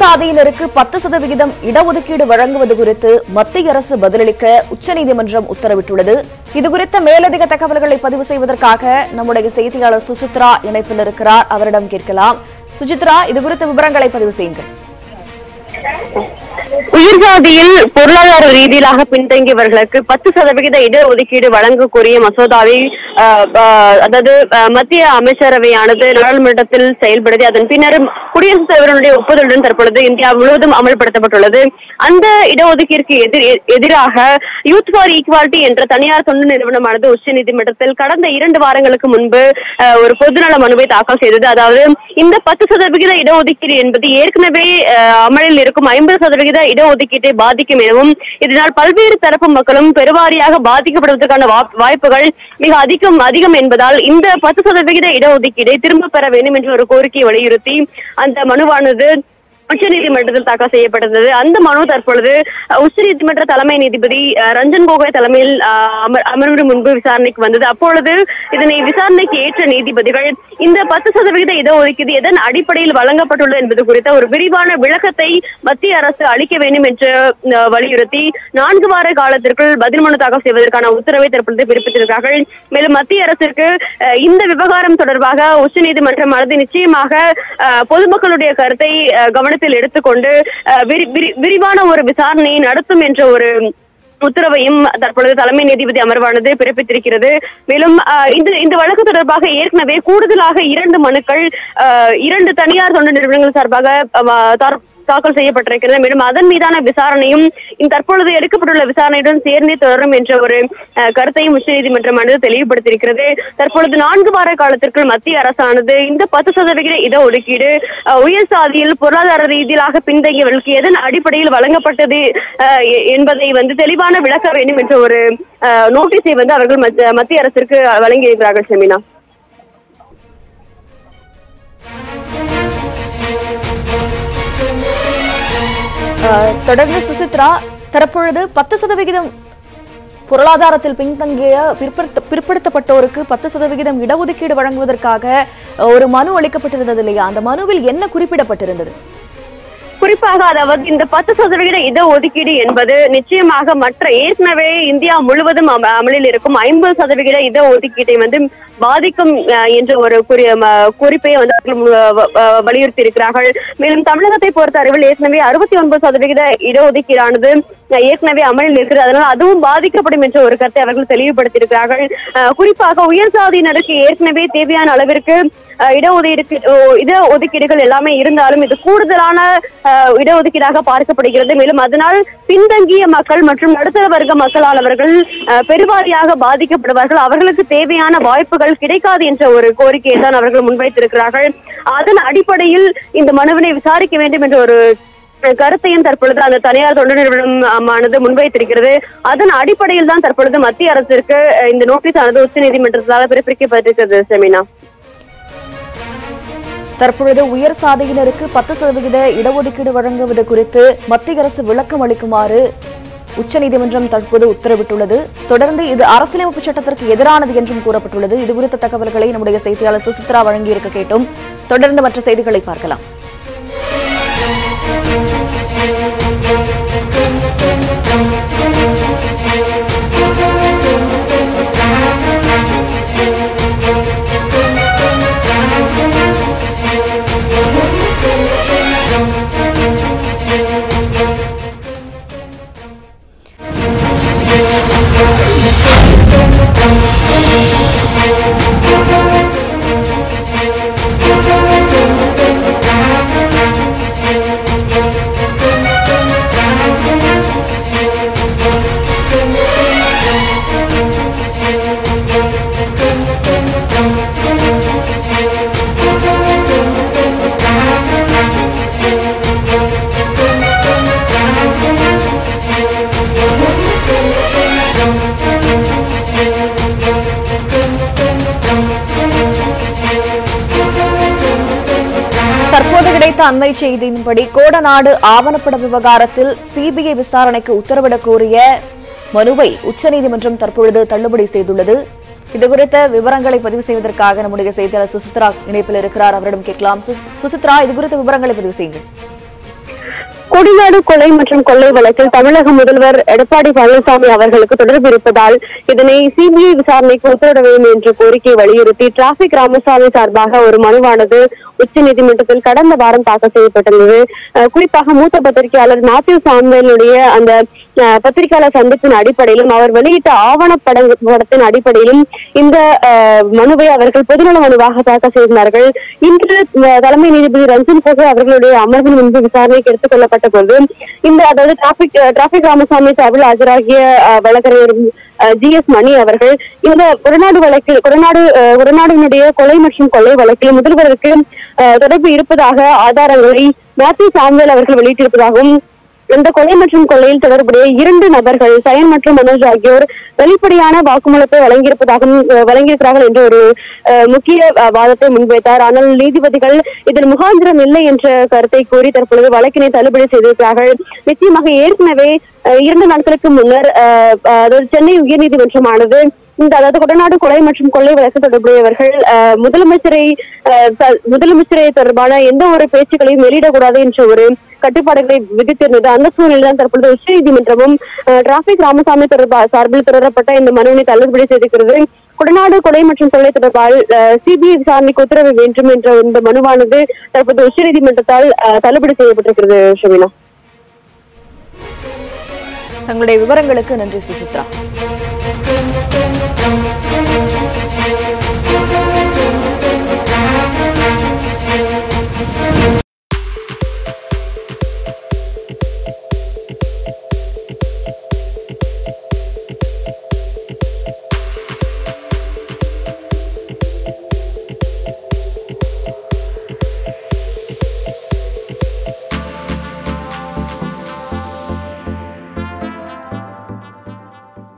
சாதியினருக்கு 10% இடஒதுக்கீடு வழங்குவது குறித்து மத்திய அரசு பதிலளிக்க உச்சநீதிமன்றம் உத்தரவிட்டுள்ளது. இதுகுறித்த மேலதிக தகவல்களை பதிவு செய்வதற்காக நம்முடைய செய்தியாளர் சுசித்ரா இணைப்பில் இருக்கிறார். அவரிடம் கேட்கலாம். சுசித்ரா, இதுகுறித்த விவரங்களை பதிவு செய்யுங்கள். உயர்ஜாதியில் பொருளாதார ரீதியிலாக பின்தங்கியவர்களுக்கு 10% இடஒதுக்கீடு வழங்க கோரிய மசோதாவை அதாவது மத்திய அமைச்சரவையானது நாடாளுமன்றத்தில் செயல்படுத்தி அதன் பின்னர் குடியரசுத் தலைவருடைய ஒப்புதலுடன் தற்பொழுது இந்தியா முழுவதும் அமல்படுத்தப்பட்டுள்ளது. அந்த இடஒதுக்கீடுக்கு எதிராக யூத் ஃபார் ஈக்வாலிட்டி என்ற தனியார் தொண்டு நிறுவனமானது உச்சநீதிமன்றத்தில் கடந்த 2 வாரங்களுக்கு முன்பு ஒரு பொதுநல மனுவை தாக்கல் செய்தது. அதாவது இந்த 10% இடஒதுக்கீடு என்பது ஏற்கனவே அமலில் இருக்கும் 50% இடஒதுக்கீட்டை பாதிக்கும் எனவும் இதனால் பல்வேறு தரப்பு மக்களும் பெருவாரியாக பாதிக்கப்படுவதற்கான வாய்ப்புகள் மிக அதிகம் என்பதால் இந்த 10% இடஒதுக்கீடை திரும்ப பெற வேண்டும் என்ற ஒரு கோரிக்கையை வலியுறுத்தி அந்த மனுவானது உச்சநீதிமன்றத்தில் தாக்கல் செய்யப்பட்டது. அந்த மனு தற்பொழுது உச்சநீதிமன்ற தலைமை நீதிபதி ரஞ்சன் கோகோய் தலைமையில் அமர்வு முன்பு விசாரணைக்கு வந்தது. அப்பொழுது இதனை விசாரணைக்கு ஏற்ற நீதிபதிகள் இந்த 10% இடஒதுக்கீடு எதன் அடிப்படையில் வழங்கப்பட்டுள்ளது என்பது குறித்த ஒரு விரிவான விளக்கத்தை மத்திய அரசு அளிக்க வேண்டும் என்று வலியுறுத்தி 4 வார காலத்திற்குள் பதில் மனு தாக்கல் செய்வதற்கான உத்தரவை தற்பொழுது பிறப்பித்திருக்கிறார்கள். மேலும் மத்திய அரசிற்கு இந்த விவகாரம் தொடர்பாக உச்சநீதிமன்றமானது நிச்சயமாக பொதுமக்களுடைய கருத்தை கவனத்தில் எடுத்துக்கொண்டு விரிவான ஒரு விசாரணையை நடத்தும் என்ற ஒரு உத்தரவையும் தற்பொழுது தலைமை நீதிபதி அமர்வானது பிறப்பித்திருக்கிறது. மேலும் இந்த வழக்கு தொடர்பாக ஏற்கனவே கூடுதலாக 2 மனுக்கள் 2 தனியார் தொண்டு நிறுவனங்கள் சார்பாக தாக்கல் செய்யப்பட்டிருக்கிறது. மேலும் அதன் மீதான விசாரணையும் தற்பொழுது எடுக்கப்பட்டுள்ள விசாரணையுடன் சேர்ந்தே தொடரும் என்ற ஒரு கருத்தையும் உச்சநீதிமன்றமானது தெளிவுபடுத்தியிருக்கிறது. தற்பொழுது 4 வார காலத்திற்குள் மத்திய அரசானது இந்த 10% இடஒதுக்கீடு உயர் சாதியில் பொருளாதார ரீதியிலாக பின்தங்கியவர்களுக்கு எதன் அடிப்படையில் வழங்கப்பட்டது என்பதை தெளிவான விளக்க வேண்டும் என்ற ஒரு நோட்டீஸை அவர்கள் மத்திய அரசிற்கு வழங்கியிருக்கிறார்கள். செமினா, தொடர்ந்து சுசித்ரா, தற்பொழுது 10% பொருளாதாரத்தில் பின்தங்கிய பிற்படுத்தப்பட்டோருக்கு 10% இடஒதுக்கீடு வழங்குவதற்காக ஒரு மனு அளிக்கப்பட்டிருந்தது இல்லையா? அந்த மனுவில் என்ன குறிப்பிடப்பட்டிருந்தது? குறிப்பாக அதாவது இந்த 10% இடஒதுக்கீடு என்பது நிச்சயமாக மற்ற ஏற்கனவே இந்தியா முழுவதும் அமலில் இருக்கும் 50% இடஒதுக்கீட்டை பாதிக்கும் என்ற ஒரு குறிப்பை வலியுறுத்தி இருக்கிறார்கள். மேலும் தமிழகத்தை பொறுத்த அறிவில் ஏற்கனவே 69% இடஒதுக்கீடானது ஏற்கனவே அமலில் இருக்கிறது. அதனால் அதுவும் பாதிக்கப்படும் என்ற ஒரு கருத்தை அவர்கள் தெளிவுபடுத்தியிருக்கிறார்கள். குறிப்பாக உயர் சாதியினருக்கு ஏற்கனவே தேவையான அளவிற்கு இடஒதுக்கீடுகள் எல்லாமே இருந்தாலும் இது கூடுதலான இடஒதுக்கீடாக பார்க்கப்படுகிறது. மேலும் அதனால் பின்தங்கிய மக்கள் மற்றும் நடுத்தர வர்க்க மக்களானவர்கள் பெருவாரியாக பாதிக்கப்படுவார்கள். அவர்களுக்கு தேவையான வாய்ப்புகள் கிடைக்காது என்ற ஒரு கோரிக்கையை தான் அவர்கள் முன்வைத்திருக்கிறார்கள். அதன் அடிப்படையில் இந்த மனுவினை விசாரிக்க வேண்டும் என்ற ஒரு கருத்தையும் தற்பொழுது அந்த தனியார் தொண்டு நிறுவனமானது முன்வைத்திருக்கிறது. அதன் அடிப்படையில் தான் தற்பொழுது மத்திய அரசிற்கு இந்த நோட்டீஸ் ஆனது உச்சநீதிமன்றத்தால் பிறப்பிக்கப்பட்டிருக்கிறது. செமினா, தற்பொழுது உயர் சாதியினருக்கு 10% இடஒதுக்கீடு வழங்குவது குறித்து மத்திய அரசு விளக்கம் அளிக்குமாறு உச்சநீதிமன்றம் தற்போது உத்தரவிட்டுள்ளது. தொடர்ந்து இது அரசியலமைப்பு சட்டத்திற்கு எதிரானது என்றும் கூறப்பட்டுள்ளது. இதுகுறித்த தகவல்களை நம்முடைய செய்தியாளர் சுசித்ரா வழங்கியிருக்க கேட்டோம். தொடர்ந்து மற்ற செய்திகளை பார்க்கலாம். தற்போது கிடைத்த அண்மை செய்தியின்படி கோடநாடு ஆவணப்பட விவகாரத்தில் சிபிஐ விசாரணைக்கு உத்தரவிடக் கோரிய மனுவை உச்சநீதிமன்றம் தற்பொழுது தள்ளுபடி செய்துள்ளது. இதுகுறித்த விவரங்களை பதிவு செய்வதற்காக நம்முடைய செய்தியாளர் சுசித்ரா இணைப்பில் இருக்கிறார். அவரிடம் கேட்கலாம். சுசித்ரா, இதுகுறித்த விவரங்களை பதிவு செய்யுங்கள். கொடிநாடு கொலை மற்றும் கொள்ளை வழக்கில் தமிழக முதல்வர் எடப்பாடி பழனிசாமி அவர்களுக்கு தொடர்பு இருப்பதால் இதனை சிபிஐ விசாரணைக்கு உத்தரவிட வேண்டும் என்ற கோரிக்கையை வலியுறுத்தி டிராபிக் ராமசாமி சார்பாக ஒரு மனுவானது உச்சநீதிமன்றத்தில் கடந்த வாரம் தாக்கல் செய்யப்பட்டுள்ளது. குறிப்பாக மூத்த பத்திரிகையாளர் மேத்யூ சாமுவேலுடைய அந்த பத்திரிகையாளர் சந்திப்பின் அடிப்படையிலும் அவர் வெளியிட்ட ஆவணப்படத்தின் அடிப்படையிலும் இந்த மனுவை அவர்கள் பொதுநல மனுவாக தாக்கல் செய்தார்கள். இன்று தலைமை நீதிபதி ரஞ்சன் கோகோய் அவர்களுடைய அமர்வின் முன்பு விசாரணைக்கு எடுத்துக் கொள்ளப்பட்ட போது இந்த அதாவது டிராபிக் ராமசாமி சார்பில் ஆஜராகிய வழக்கறிஞர் ஜிஎஸ் மணி அவர்கள் இந்த கொடநாடுடைய கொலை மற்றும் கொள்ளை வழக்கில் முதல்வருக்கு தொடர்பு இருப்பதாக ஆதாரங்களை மேத்யூ சாமுவேல் அவர்கள் வெளியிட்டிருப்பதாகவும் இந்த கொலை மற்றும் கொள்ளையில் தொடர்புடைய 2 நபர்கள் சயன் மற்றும் மனோஜ் ஆகியோர் வெளிப்படையான வாக்குமூலத்தை வழங்கியிருக்கிறார்கள் என்ற ஒரு முக்கிய வாதத்தை முன்வைத்தார். ஆனால் நீதிபதிகள் இதில் முகாந்திரம் இல்லை என்ற கருத்தை கூறி தற்பொழுது வழக்கினை தள்ளுபடி செய்திருக்கிறார்கள். நிச்சயமாக ஏற்கனவே 2 நாட்களுக்கு முன்னர் சென்னை உயர்நீதிமன்றமானது அதாவது கொடநாடு கொலை மற்றும் கொள்ளை வழக்கு தொடர்புடையவர்கள் முதலமைச்சரை தொடர்பான எந்த ஒரு பேச்சுக்களையும் வெளியிடக்கூடாது என்ற ஒரு கட்டுப்பாடுகளை விதித்திருந்தது. அந்த சூழ்நிலைதான் தற்பொழுது உச்சநீதிமன்றமும் டிராபிக் ராமசாமி சார்பில் தொடரப்பட்ட இந்த மனுவினை தள்ளுபடி செய்திருக்கிறது. கொடநாடு கொலை மற்றும் கொள்ளை தொடர்பால் சிபிஐ விசாரணைக்கு உத்தரவு வேண்டும் என்ற இந்த மனுவானது தற்போது உச்சநீதிமன்றத்தால் தள்ளுபடி செய்யப்பட்டிருக்கிறது. ஷமீனா, தங்களுடைய விவரங்களுக்கு நன்றி சுசித்ரா.